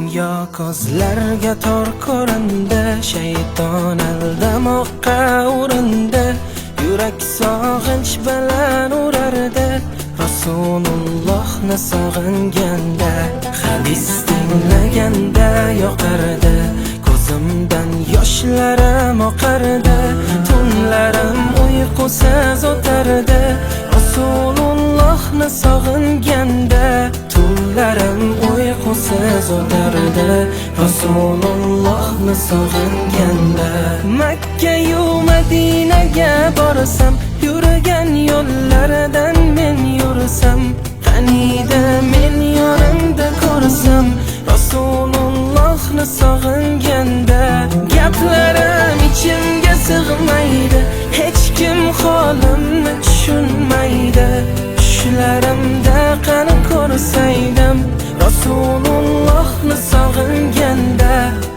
Dunyo ko'zlarga tor ko'rindi, shayton aldamoqqa urindi. Yurak sog'inch bilan urardi, Rasulullohni sog'inganda. Hadis tinglaganda yoqardi, ko'zimdan yoshlarim oqardi. Tunlarim uyqusiz o'tardi, Rasulullohni sog'inganda. Tunlarim uyqusiz o'tardi, Rasulullohni sog'inganda. Makka-yu Madinaga borsam, yurgan yo'llaridan men yursam, qaniydi men yonimda ko'rsam, Rasulullohni sog'inganda. Gaplarim ichimga sig'maydi, hech kim holimni tushunmaydi. Tushlarimda qani ko'rsaydim, Rasulullohni sog'inganda.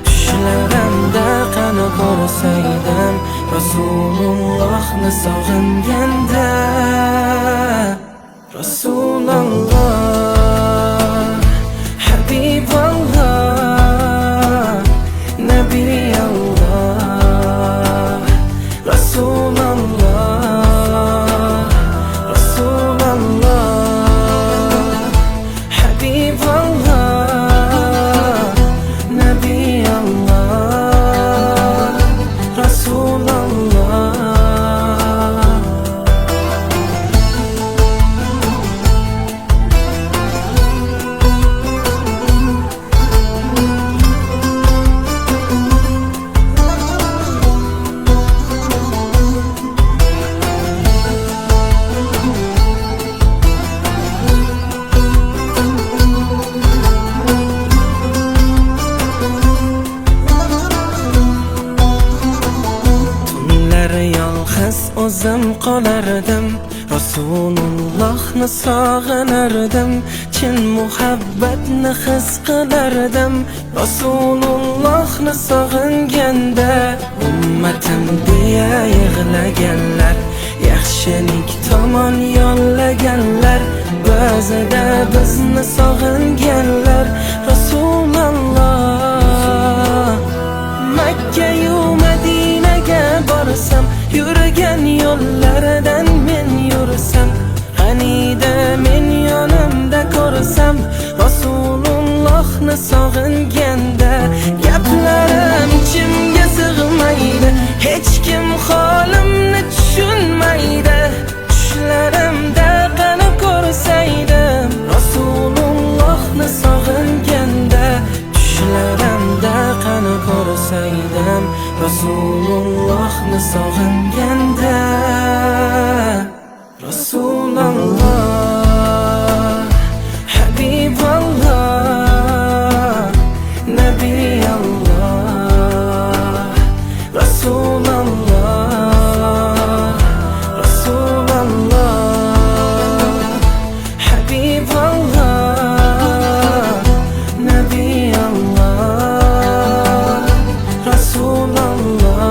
Tushlarimda qani ko'rsaydim, Rasulullohni sog'inganda. Rasululloh, Habiballoh, Nabiyalloh. Rasululloh, Rasululloh, Habiballoh, Nabiyalloh. Rasululloh. Yolg'iz o'zim qolardim, Rasulullohni sog'inardim. Chin muhabbatni his qilardim, Rasulullohni sog'inganda. Ummatim deya yig'laganlar, yaxshilik tomon yo'llaganlar, ba'zida bizni sog'inganlar. Rasululloh, Makka-yu Madinaga borsam, yurgan yo'llaridan men yursam, qaniydi men yonimda ko'rsam, Rasulullohni sog'inganda. Gaplarim ichimga sig'maydi, hech kim holimni tushunmaydi. Tushlarimda qani ko'rsaydim, Rasulullohni sog'inganda. Tushlarimda qani ko'rsaydim, Rasulullohni sog'inganda. Rasululloh, Habiballoh, Nabiyalloh. Rasululloh, Rasululloh, Habiballoh, Nabiyalloh. Rasululloh.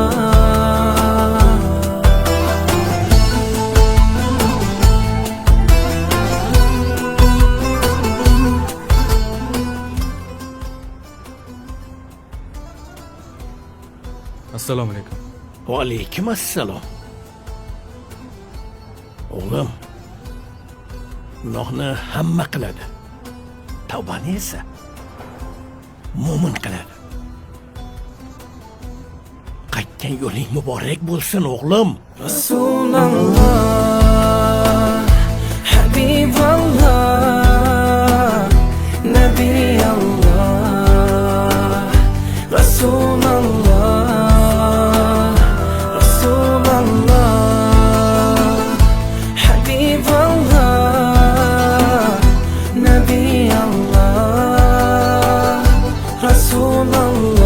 Assalomu alaykum. Va alaykum assalom. O'g'lim, gunohni hamma qiladi, tavbani esa mo'min qiladi. Qaytgan yo'ling muborak bo'lsin o'g'lim. Rasululloh, Habiballoh, Nabiyalloh. Rasululloh, Rasululloh, Habiballoh, Nabiyalloh. Rasululloh.